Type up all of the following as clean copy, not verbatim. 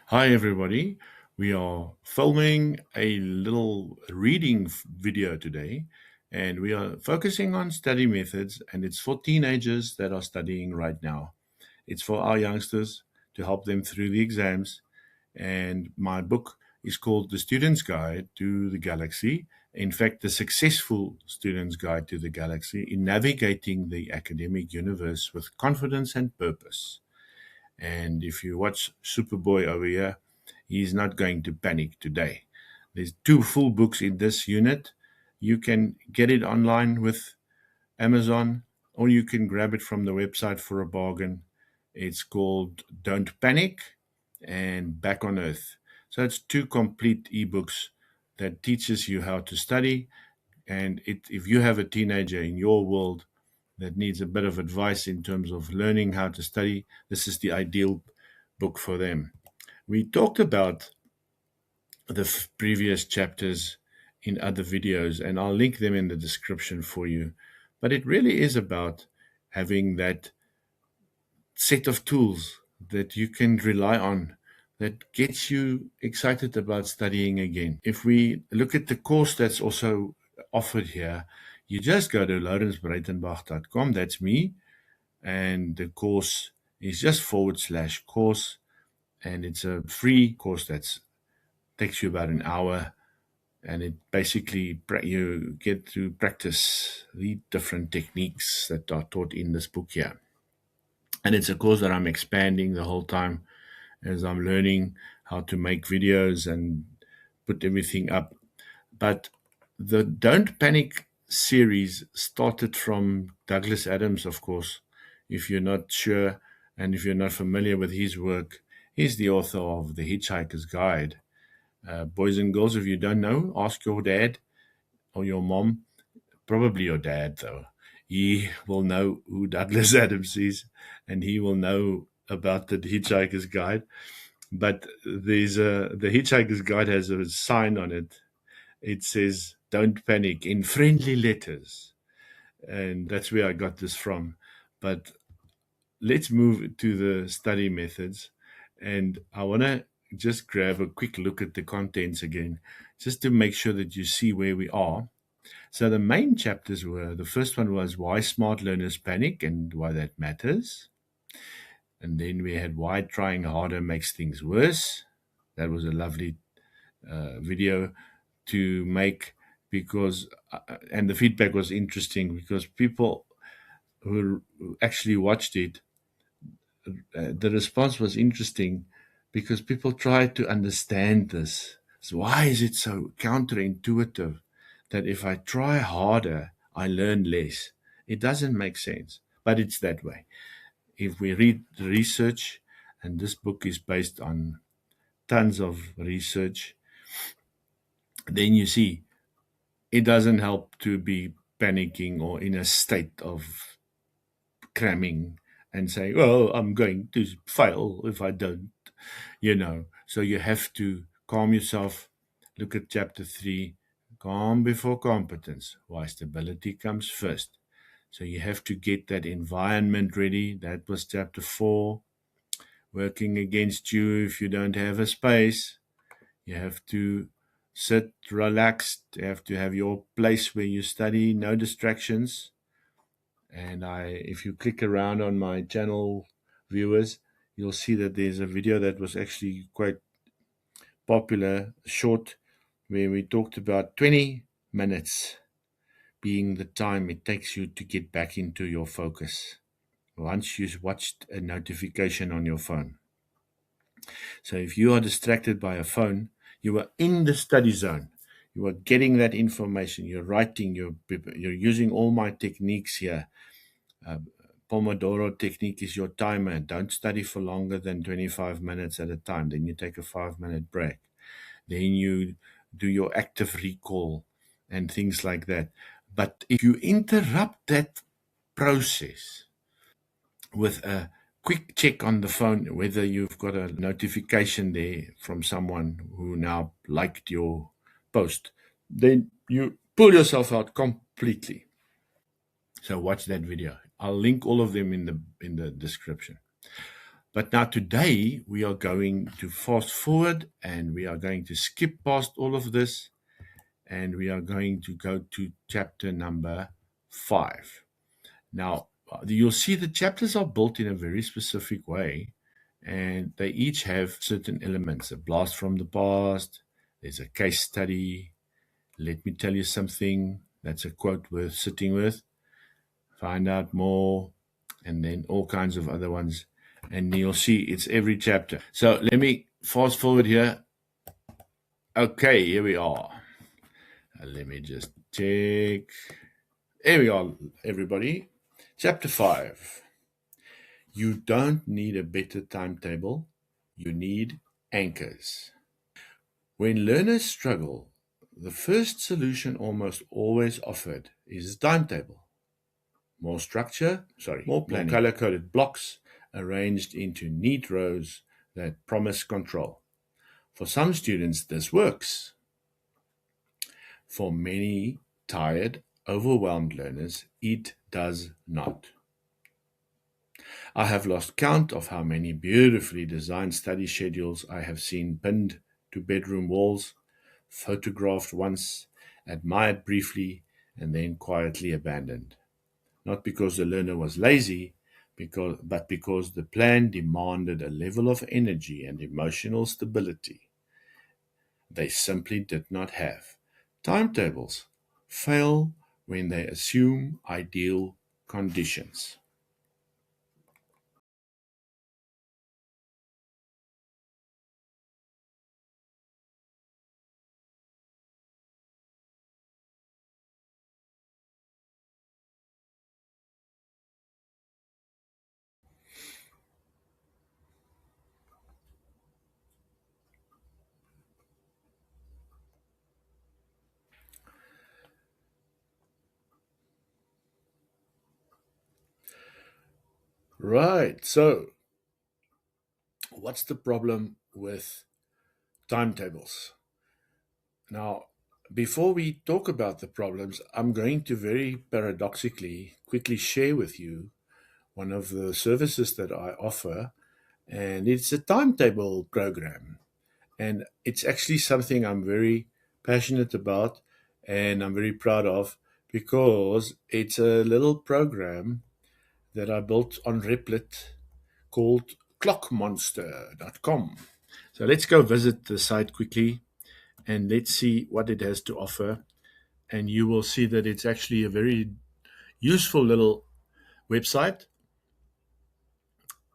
Hi, everybody. We are filming a little reading video today, and we are focusing on study methods, and it's for teenagers that are studying right now. It's for our youngsters to help them through the exams. And my book is called The Student's Guide to the Galaxy. In fact, the successful student's guide to the galaxy in navigating the academic universe with confidence and purpose. And if you watch Superboy over here, he's not going to panic today. There's two full books in this unit. You can get it online with Amazon, or you can grab it from the website for a bargain. It's called Don't Panic and Back on Earth. So it's two complete ebooks that teaches you how to study. And if you have a teenager in your world that needs a bit of advice in terms of learning how to study, this is the ideal book for them. We talked about the previous chapters in other videos, and I'll link them in the description for you. But it really is about having that set of tools that you can rely on that gets you excited about studying again. If we look at the course that's also offered here, you just go to laurensbreitenbach.com, that's me, and the course is just /course, and it's a free course that takes you about an hour, and it basically you get to practice the different techniques that are taught in this book here. And it's a course that I'm expanding the whole time as I'm learning how to make videos and put everything up. But the Don't Panic series started from Douglas Adams, of course. If you're not sure and if you're not familiar with his work, he's the author of The Hitchhiker's Guide. Boys and girls, if you don't know, ask your dad or your mom, probably your dad, though. He will know who Douglas Adams is, and he will know about the Hitchhiker's Guide. But the Hitchhiker's Guide has a sign on it. It says, "Don't panic," in friendly letters. And that's where I got this from. But let's move to the study methods. And I want to just grab a quick look at the contents again, just to make sure that you see where we are. So the main chapters were, the first one was why smart learners panic and why that matters. And then we had why trying harder makes things worse. That was a lovely video to make because, and the feedback was interesting because people who actually watched it, the response was interesting because people tried to understand this. So why is it so counterintuitive that if I try harder, I learn less? It doesn't make sense, but it's that way. If we read the research, and this book is based on tons of research, then you see it doesn't help to be panicking or in a state of cramming and saying, well, I'm going to fail if I don't, So you have to calm yourself. Look at chapter 3, calm before competence, why stability comes first. So you have to get that environment ready. That was chapter 4, working against you if you don't have a space. You have to sit relaxed. You have to have your place where you study, no distractions. And if you click around on my channel viewers, you'll see that there's a video that was actually quite popular, short, where we talked about 20 minutes being the time it takes you to get back into your focus once you've watched a notification on your phone. So if you are distracted by a phone, you are in the study zone. You are getting that information. You're writing. You're using all my techniques here. Pomodoro technique is your timer. Don't study for longer than 25 minutes at a time. Then you take a 5-minute break. Then you do your active recall and things like that. But if you interrupt that process with a quick check on the phone, whether you've got a notification there from someone who now liked your post, then you pull yourself out completely. So watch that video. I'll link all of them in the description. But now today we are going to fast forward and we are going to skip past all of this and we are going to go to chapter number 5. Now, you'll see the chapters are built in a very specific way and they each have certain elements. A blast from the past, there's a case study. Let me tell you something. That's a quote worth sitting with. Find out more, and then all kinds of other ones. And you'll see it's every chapter. So let me fast forward here. Okay, here we are. Let me just check. Here we are, everybody. Chapter 5. You don't need a better timetable. You need anchors. When learners struggle, the first solution almost always offered is a timetable. More structure, more planning, more color-coded blocks arranged into neat rows that promise control. For some students, this works. For many tired, overwhelmed learners, it does not. I have lost count of how many beautifully designed study schedules I have seen pinned to bedroom walls, photographed once, admired briefly, and then quietly abandoned. Not because the learner was lazy, but because the plan demanded a level of energy and emotional stability they simply did not have. Timetables fail when they assume ideal conditions. Right, so what's the problem with timetables? Now, before we talk about the problems, I'm going to very paradoxically quickly share with you one of the services that I offer, and it's a timetable program. And it's actually something I'm very passionate about and I'm very proud of because it's a little program that I built on Replit called clockmonster.com. So let's go visit the site quickly and let's see what it has to offer. And you will see that it's actually a very useful little website.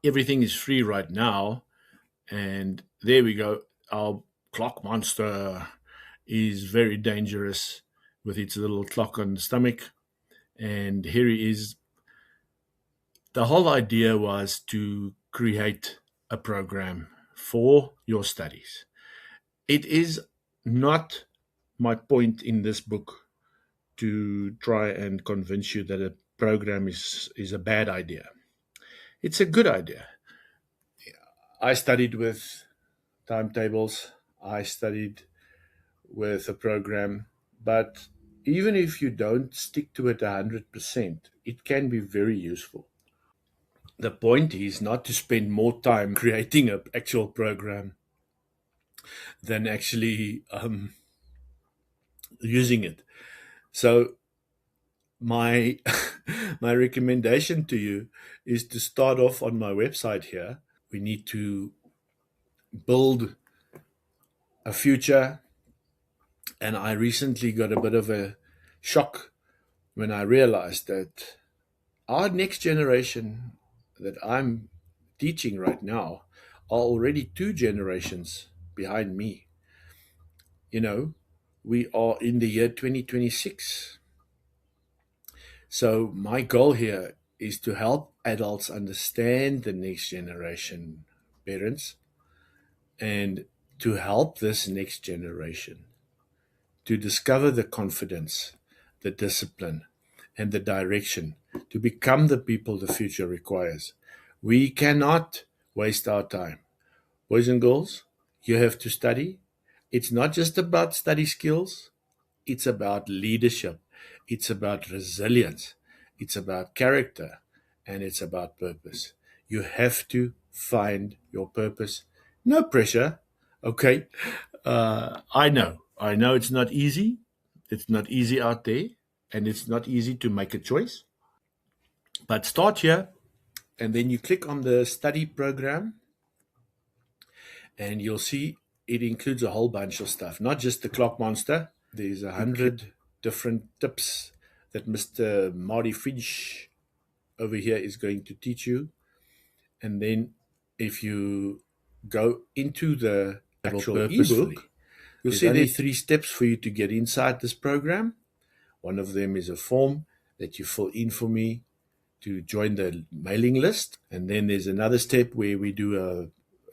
Everything is free right now. And there we go. Our clock monster is very dangerous with its little clock on the stomach. And here he is. The whole idea was to create a program for your studies. It is not my point in this book to try and convince you that a program is a bad idea. It's a good idea. I studied with timetables. I studied with a program, but even if you don't stick to it 100%, it can be very useful. The point is not to spend more time creating an actual program than actually using it. So my my recommendation to you is to start off on my website here. We need to build a future, and I recently got a bit of a shock when I realized that our next generation that I'm teaching right now are already 2 generations behind me. You know, we are in the year 2026. So, my goal here is to help adults understand the next generation parents and to help this next generation to discover the confidence, the discipline, and the direction to become the people the future requires. We cannot waste our time. Boys and girls, you have to study. It's not just about study skills, it's about leadership, it's about resilience, it's about character, and it's about purpose. You have to find your purpose. No pressure. Okay. I know it's not easy. It's not easy out there, and it's not easy to make a choice. But start here, and then you click on the study program, and you'll see it includes a whole bunch of stuff, not just the clock monster. There's 100 different tips that Mr. Marty Finch over here is going to teach you. And then if you go into the actual ebook, you'll see there are 3 steps for you to get inside this program. One of them is a form that you fill in for me to join the mailing list. And then there's another step where we do a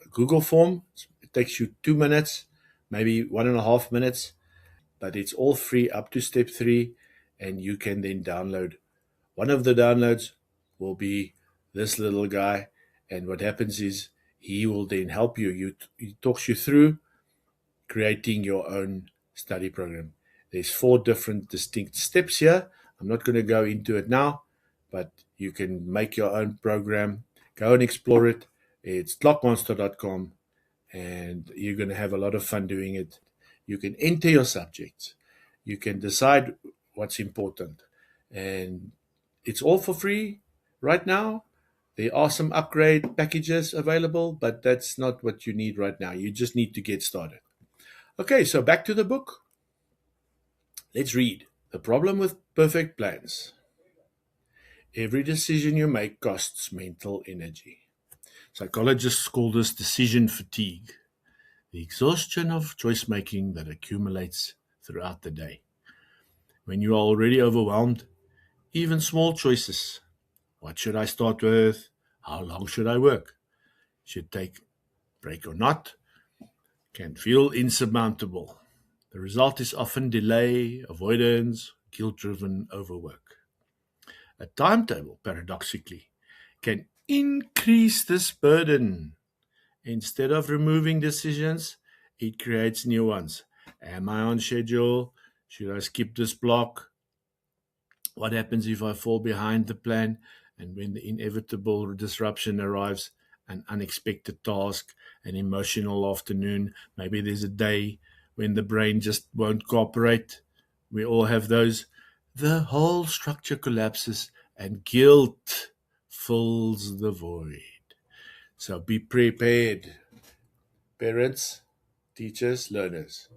Google form. It takes you 2 minutes, maybe 1.5 minutes, but it's all free up to step 3. And you can then download. One of the downloads will be this little guy. And what happens is he will then help you. He talks you through creating your own study program. There's 4 different distinct steps here. I'm not going to go into it now, but you can make your own program. Go and explore it. It's clockmonster.com, and you're going to have a lot of fun doing it. You can enter your subjects. You can decide what's important. And it's all for free right now. There are some upgrade packages available, but that's not what you need right now. You just need to get started. Okay, so back to the book. Let's read. The problem with perfect plans. Every decision you make costs mental energy. Psychologists call this decision fatigue, the exhaustion of choice making that accumulates throughout the day. When you are already overwhelmed, even small choices. What should I start with? How long should I work? Should take a break or not? Can feel insurmountable. The result is often delay, avoidance, guilt-driven overwork. A timetable, paradoxically, can increase this burden. Instead of removing decisions, it creates new ones. Am I on schedule? Should I skip this block? What happens if I fall behind the plan? And when the inevitable disruption arrives, an unexpected task, an emotional afternoon, maybe there's a day when the brain just won't cooperate. We all have those. The whole structure collapses and guilt fills the void. So be prepared. Parents, teachers, learners,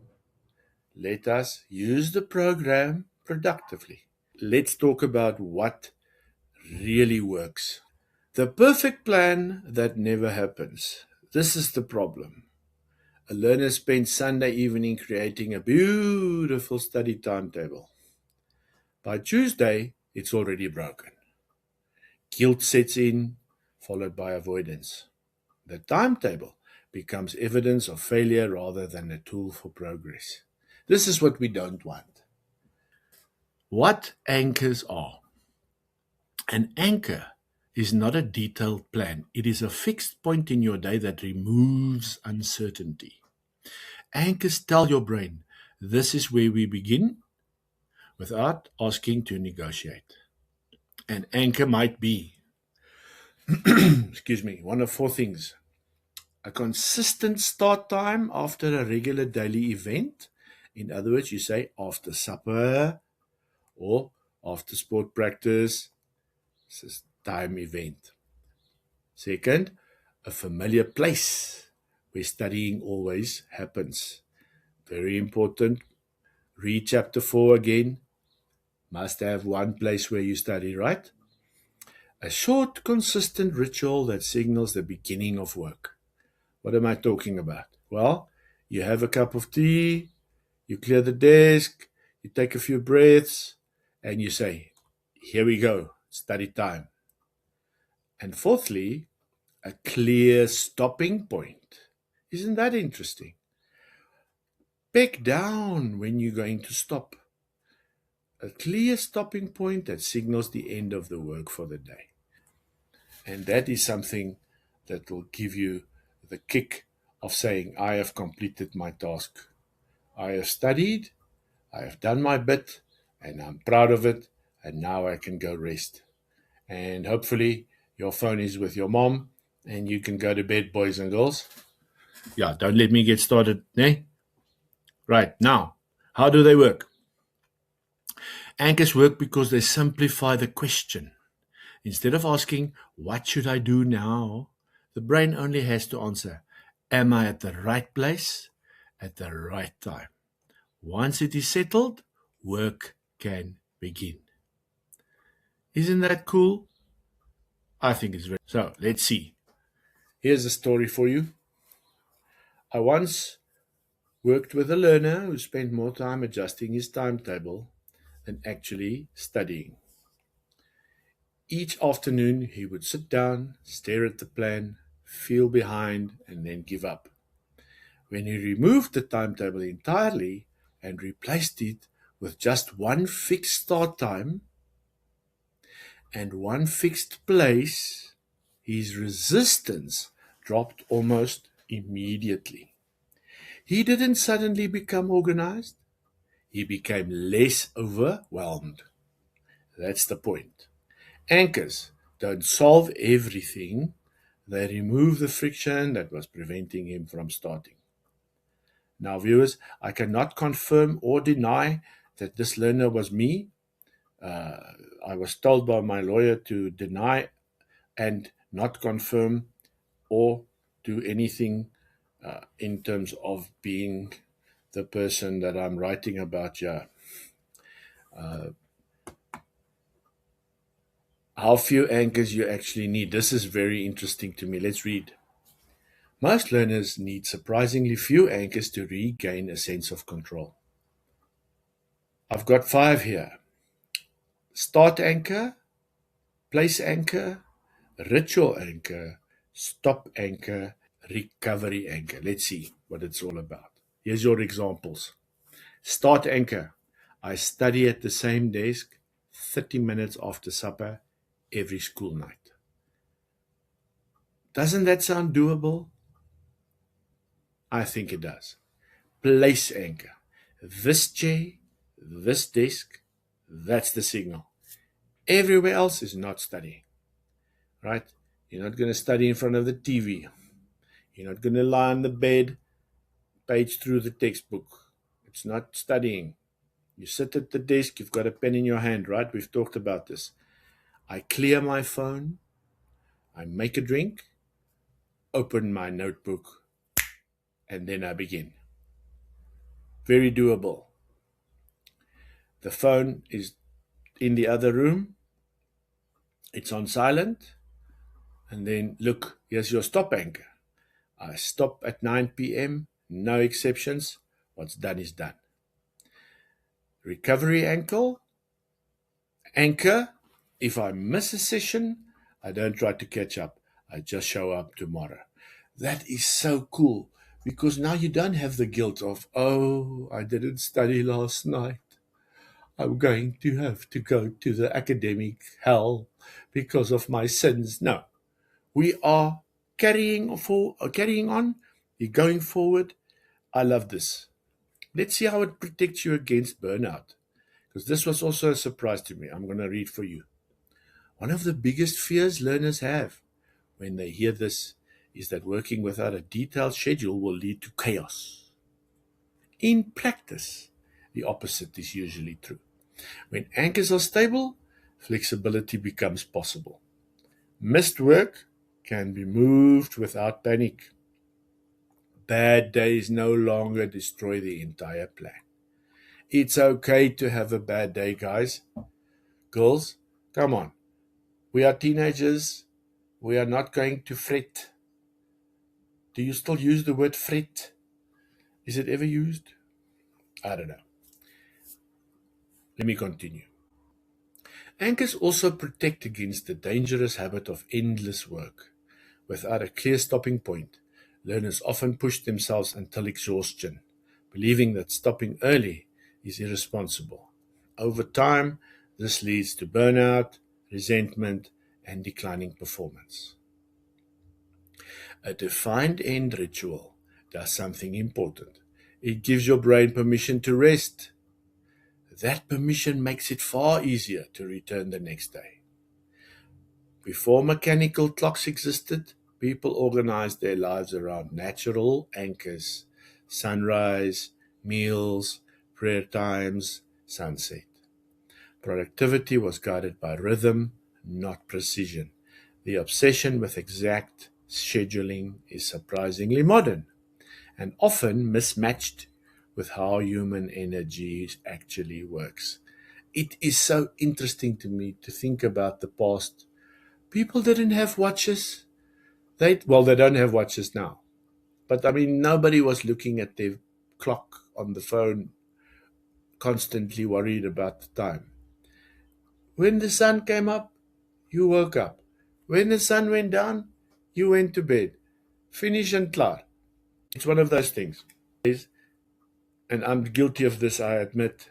let us use the program productively. Let's talk about what really works. The perfect plan that never happens. This is the problem. A learner spends Sunday evening creating a beautiful study timetable. By Tuesday, it's already broken. Guilt sets in, followed by avoidance. The timetable becomes evidence of failure rather than a tool for progress. This is what we don't want. What anchors are. An anchor is not a detailed plan. It is a fixed point in your day that removes uncertainty. Anchors tell your brain, this is where we begin, without asking to negotiate. An anchor might be, one of 4 things. A consistent start time after a regular daily event. In other words, you say after supper or after sport practice. This is time event. Second, a familiar place where studying always happens. Very important. Read chapter 4 again. Must have one place where you study, right? A short, consistent ritual that signals the beginning of work. What am I talking about? Well, you have a cup of tea, you clear the desk, you take a few breaths, and you say, here we go, study time. And fourthly, a clear stopping point. Isn't that interesting? Peg down when you're going to stop. A clear stopping point that signals the end of the work for the day. And that is something that will give you the kick of saying, I have completed my task. I have studied, I have done my bit, and I'm proud of it, and now I can go rest. And hopefully your phone is with your mom, And you can go to bed, boys and girls. Yeah, don't let me get started. Eh? Right, now, how do they work? Anchors work because they simplify the question. Instead of asking, what should I do now? The brain only has to answer, am I at the right place at the right time? Once it is settled, work can begin. Isn't that cool? I think it's very. So let's see. Here's a story for you. I once worked with a learner who spent more time adjusting his timetable than actually studying. Each afternoon, he would sit down, stare at the plan, feel behind, and then give up. When he removed the timetable entirely and replaced it with just one fixed start time and one fixed place, his resistance dropped almost immediately. He didn't suddenly become organized, he became less overwhelmed. That's the point. Anchors don't solve everything, they remove the friction that was preventing him from starting. Now, viewers, I cannot confirm or deny that this learner was me. I was told by my lawyer to deny and not confirm or do anything in terms of being the person that I'm writing about here. How few anchors you actually need. This is very interesting to me. Let's read. Most learners need surprisingly few anchors to regain a sense of control. I've got 5 here. Start anchor, place anchor, ritual anchor, stop anchor, recovery anchor. Let's see what it's all about. Here's your examples. Start anchor. I study at the same desk 30 minutes after supper every school night. Doesn't that sound doable? I think it does. Place anchor. This chair, this desk, that's the signal. Everywhere else is not studying, right? You're not going to study in front of the TV. You're not going to lie on the bed, page through the textbook. It's not studying. You sit at the desk, you've got a pen in your hand, right? We've talked about this. I clear my phone, I make a drink, open my notebook, and then I begin. Very doable. The phone is in the other room, it's on silent, and then look, here's your stop anchor. I stop at 9 p.m., no exceptions. What's done is done. Recovery anchor. If I miss a session, I don't try to catch up. I just show up tomorrow. That is so cool because now you don't have the guilt of, oh, I didn't study last night. I'm going to have to go to the academic hell because of my sins. No, we are carrying on. You're going forward. I love this. Let's see how it protects you against burnout. Because this was also a surprise to me. I'm going to read for you. One of the biggest fears learners have when they hear this is that working without a detailed schedule will lead to chaos. In practice, the opposite is usually true. When anchors are stable, flexibility becomes possible. Missed work can be moved without panic. Bad days no longer destroy the entire plan. It's okay to have a bad day, guys. Girls, come on. We are teenagers. We are not going to fret. Do you still use the word fret? Is it ever used? I don't know. Let me continue. Anchors also protect against the dangerous habit of endless work. Without a clear stopping point, learners often push themselves until exhaustion, believing that stopping early is irresponsible. Over time, this leads to burnout, resentment, and declining performance. A defined end ritual does something important. It gives your brain permission to rest. That permission makes it far easier to return the next day. Before mechanical clocks existed, People organized their lives around natural anchors: sunrise, meals, prayer times, sunset. Productivity was guided by rhythm, not precision. The obsession with exact scheduling is surprisingly modern and often mismatched with how human energy actually works. It is so interesting to me to think about the past. People didn't have watches. They don't have watches now. But I mean, nobody was looking at their clock on the phone, constantly worried about the time. When the sun came up, you woke up. When the sun went down, you went to bed. Finish and klar. It's one of those things. And I'm guilty of this, I admit.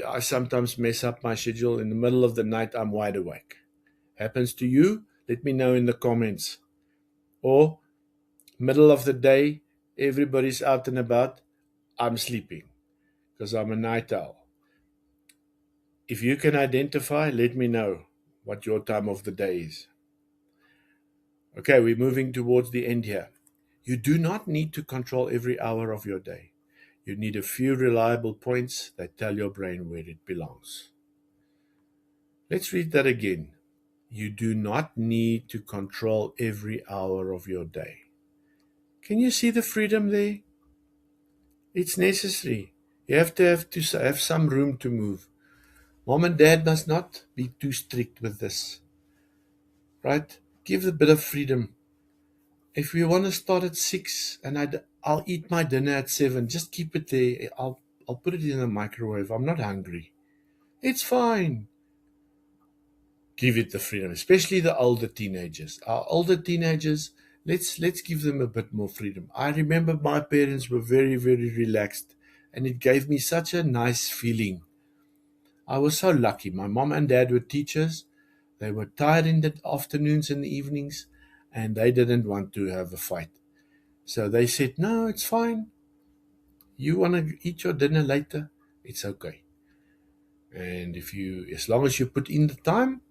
I sometimes mess up my schedule. In the middle of the night, I'm wide awake. Happens to you? Let me know in the comments. Or middle of the day, everybody's out and about. I'm sleeping because I'm a night owl. If you can identify, let me know what your time of the day is. Okay, we're moving towards the end here. You do not need to control every hour of your day. You need a few reliable points that tell your brain where it belongs. Let's read that again. You do not need to control every hour of your day. Can you see the freedom there? It's necessary. You have to have some room to move. Mom and dad must not be too strict with this, right? Give a bit of freedom. If we want to start at 6 and I'll eat my dinner at 7, just keep it there. I'll put it in the microwave. I'm not hungry. It's fine. Give it the freedom, especially the older teenagers. Our older teenagers, let's give them a bit more freedom. I remember my parents were very, very relaxed, and it gave me such a nice feeling. I was so lucky. My mom and dad were teachers. They were tired in the afternoons and the evenings, and they didn't want to have a fight. So they said, "No, it's fine. You want to eat your dinner later? It's okay. And as long as you put in the time,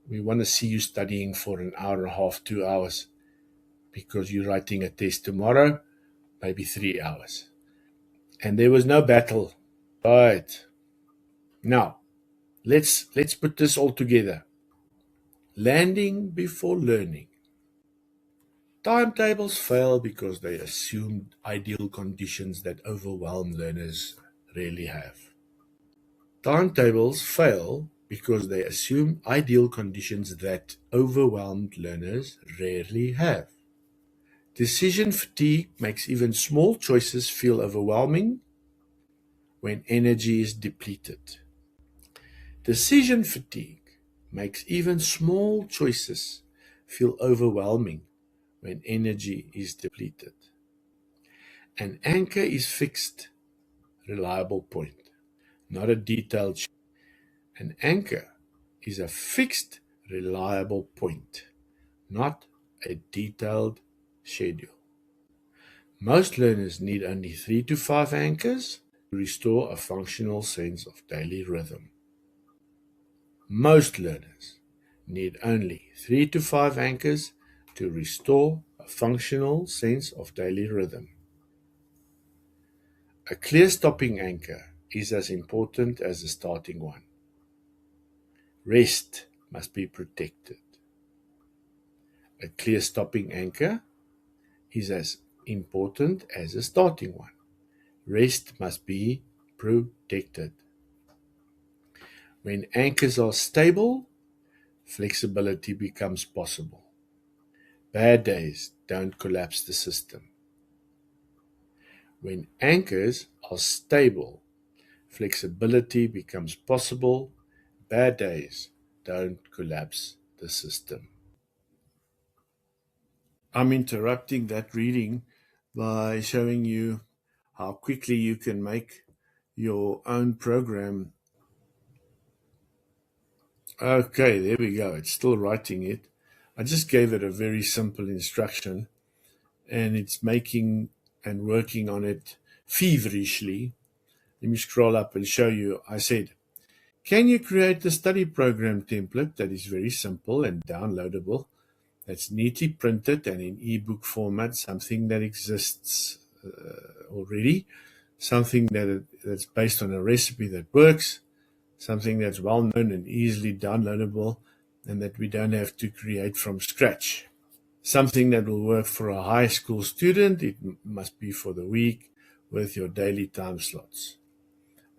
we want to see you studying for an hour and a half, 2 hours, because you're writing a test tomorrow, maybe 3 hours." And there was no battle. Right. Now, let's put this all together. Landing before learning. Timetables fail because they assume ideal conditions that overwhelm learners rarely have. Timetables fail because they assume ideal conditions that overwhelmed learners rarely have. Decision fatigue makes even small choices feel overwhelming when energy is depleted. Decision fatigue makes even small choices feel overwhelming when energy is depleted. An anchor is fixed, reliable point, not a detailed. An anchor is a fixed, reliable point, not a detailed schedule. Most learners need only 3 to 5 anchors to restore a functional sense of daily rhythm. Most learners need only 3 to 5 anchors to restore a functional sense of daily rhythm. A clear stopping anchor is as important as a starting one. Rest must be protected. A clear stopping anchor is as important as a starting one. Rest must be protected. When anchors are stable, flexibility becomes possible. Bad days don't collapse the system. When anchors are stable, flexibility becomes possible. Bad days don't collapse the system. I'm interrupting that reading by showing you how quickly you can make your own program. Okay, there we go. It's still writing it. I just gave it a very simple instruction, and it's making and working on it feverishly. Let me scroll up and show you. I said, can you create a study program template that is very simple and downloadable, that's neatly printed and in ebook format, something that exists already, something that's based on a recipe that works, something that's well known and easily downloadable, and that we don't have to create from scratch. Something that will work for a high school student. It must be for the week with your daily time slots.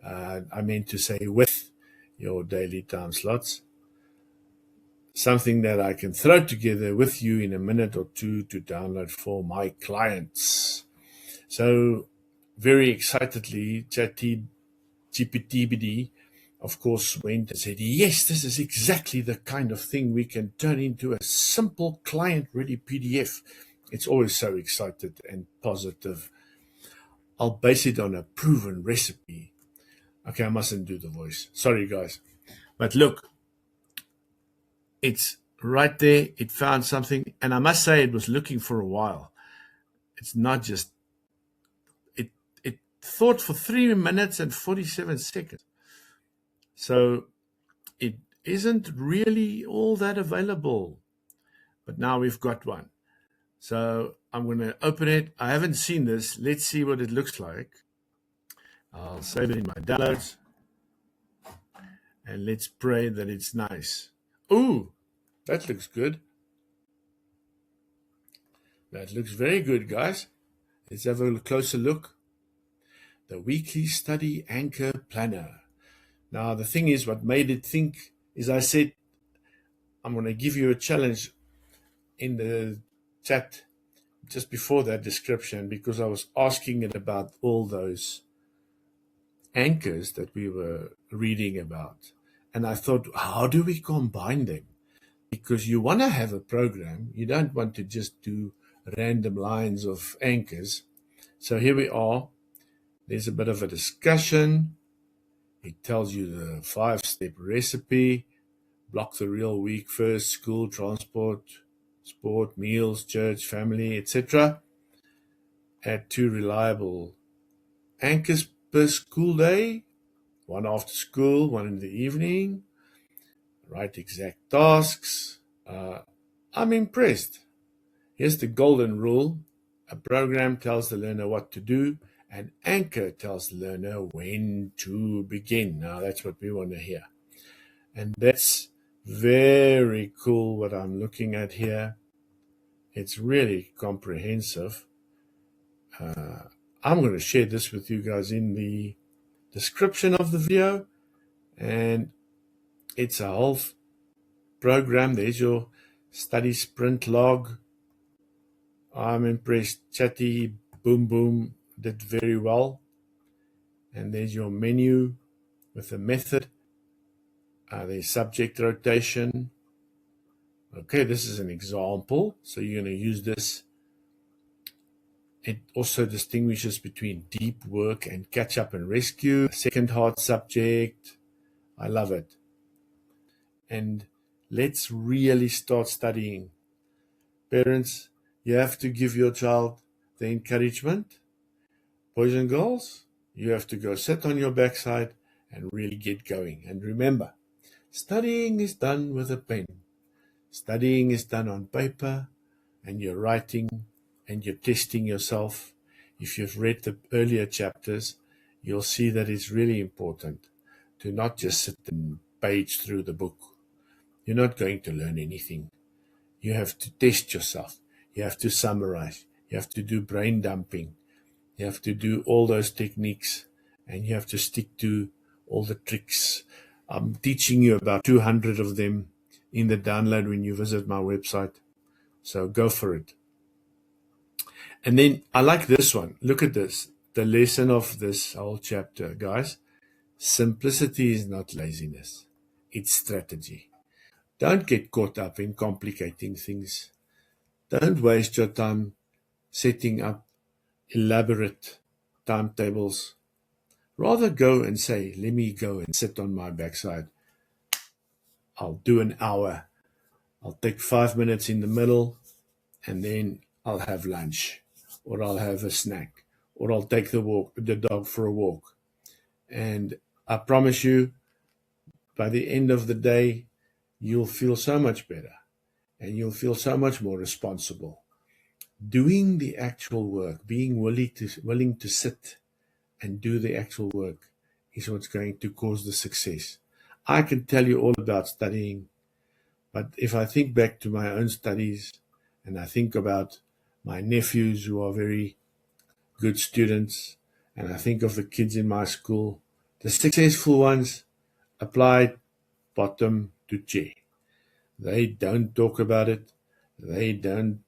I meant to say with your daily time slots. Something that I can throw together with you in a minute or two to download for my clients. So very excitedly, ChatGPT, of course, went and said, yes, this is exactly the kind of thing we can turn into a simple client-ready PDF. It's always so excited and positive. I'll base it on a proven recipe. Okay, I mustn't do the voice. Sorry, guys. But look, it's right there. It found something. And I must say it was looking for a while. It's not just, it thought for 3 minutes and 47 seconds. So it isn't really all that available. But now we've got one. So I'm going to open it. I haven't seen this. Let's see what it looks like. I'll save it in my downloads. And let's pray that it's nice. Ooh, that looks good. That looks very good, guys. Let's have a closer look. The Weekly Study Anchor Planner. Now, the thing is, what made it think is I said, I'm going to give you a challenge in the chat just before that description, because I was asking it about all those anchors that we were reading about. And I thought, how do we combine them? Because you want to have a program. You don't want to just do random lines of anchors. So here we are. There's a bit of a discussion. It tells you the 5-step recipe. Block the real week first: school, transport, sport, meals, church, family, etc. Add 2 reliable anchors per school day. 1 after school, 1 in the evening. Write exact tasks. I'm impressed. Here's the golden rule. A program tells the learner what to do. An anchor tells the learner when to begin. Now, that's what we want to hear. And that's very cool what I'm looking at here. It's really comprehensive. I'm going to share this with you guys in the description of the video. And it's a whole program. There's your study sprint log. I'm impressed. Chatty Boom Boom did very well. And there's your menu with the method. There's subject rotation. Okay, this is an example. So you're going to use this. It also distinguishes between deep work and catch up and rescue. Second hard subject. I love it. And let's really start studying. Parents, you have to give your child the encouragement. Boys and girls, you have to go sit on your backside and really get going. And remember, studying is done with a pen. Studying is done on paper, and you're writing and you're testing yourself. If you've read the earlier chapters, you'll see that it's really important to not just sit and page through the book. You're not going to learn anything. You have to test yourself. You have to summarize. You have to do brain dumping. You have to do all those techniques, and you have to stick to all the tricks. I'm teaching you about 200 of them in the download when you visit my website. So go for it. And then I like this one. Look at this. The lesson of this whole chapter, guys. Simplicity is not laziness. It's strategy. Don't get caught up in complicating things. Don't waste your time setting up elaborate timetables. Rather go and say, let me go and sit on my backside. I'll do an hour. I'll take 5 minutes in the middle, and then I'll have lunch, or I'll have a snack, or I'll take the dog for a walk. And I promise you, by the end of the day, you'll feel so much better. and you'll feel so much more responsible. Doing the actual work, being willing to sit and do the actual work is what's going to cause the success. I can tell you all about studying, but if I think back to my own studies and I think about my nephews who are very good students, and I think of the kids in my school, the successful ones applied bottom to chair. They don't talk about it. They don't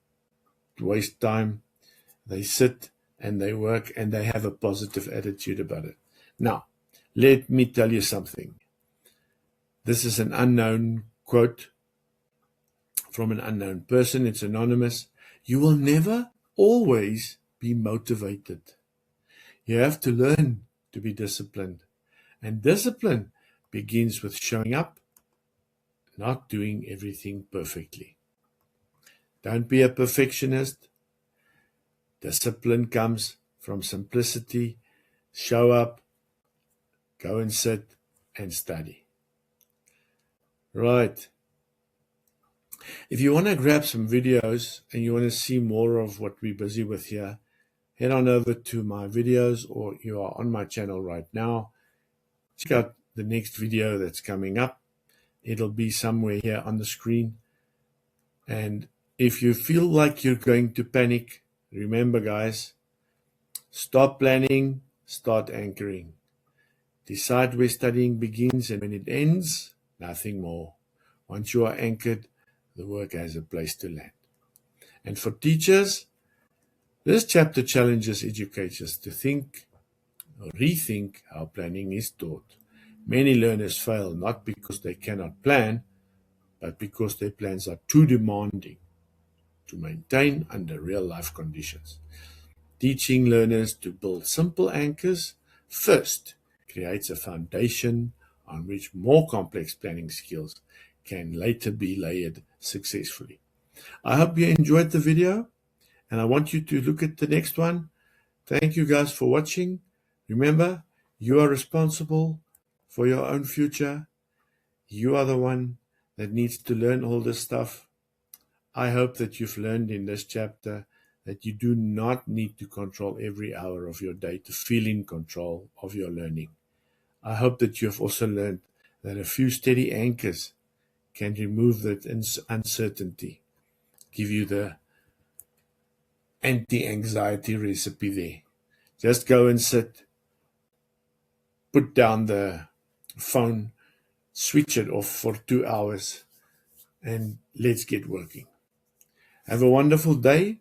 waste time. They sit and they work and they have a positive attitude about it. Now, let me tell you something. This is an unknown quote from an unknown person. It's anonymous. You will never always be motivated. You have to learn to be disciplined. And discipline begins with showing up, not doing everything perfectly. Don't be a perfectionist. Discipline comes from simplicity. Show up, go and sit and study. Right. If you want to grab some videos and you want to see more of what we're busy with here, head on over to my videos, or you are on my channel right now. Check out the next video that's coming up. It'll be somewhere here on the screen. And if you feel like you're going to panic, remember, guys, stop planning, start anchoring. Decide where studying begins, and when it ends, nothing more. Once you are anchored, the work has a place to land. And for teachers, this chapter challenges educators to think or rethink how planning is taught. Many learners fail not because they cannot plan, but because their plans are too demanding to maintain under real-life conditions. Teaching learners to build simple anchors first creates a foundation on which more complex planning skills can later be layered successfully. I hope you enjoyed the video, and I want you to look at the next one. Thank you guys for watching. Remember, you are responsible for your own future. You are the one that needs to learn all this stuff. I hope that you've learned in this chapter that you do not need to control every hour of your day to feel in control of your learning. I hope that you have also learned that a few steady anchors can remove that uncertainty, give you the anti-anxiety recipe there. Just go and sit, put down the phone, switch it off for 2 hours, and let's get working. Have a wonderful day,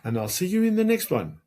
and I'll see you in the next one.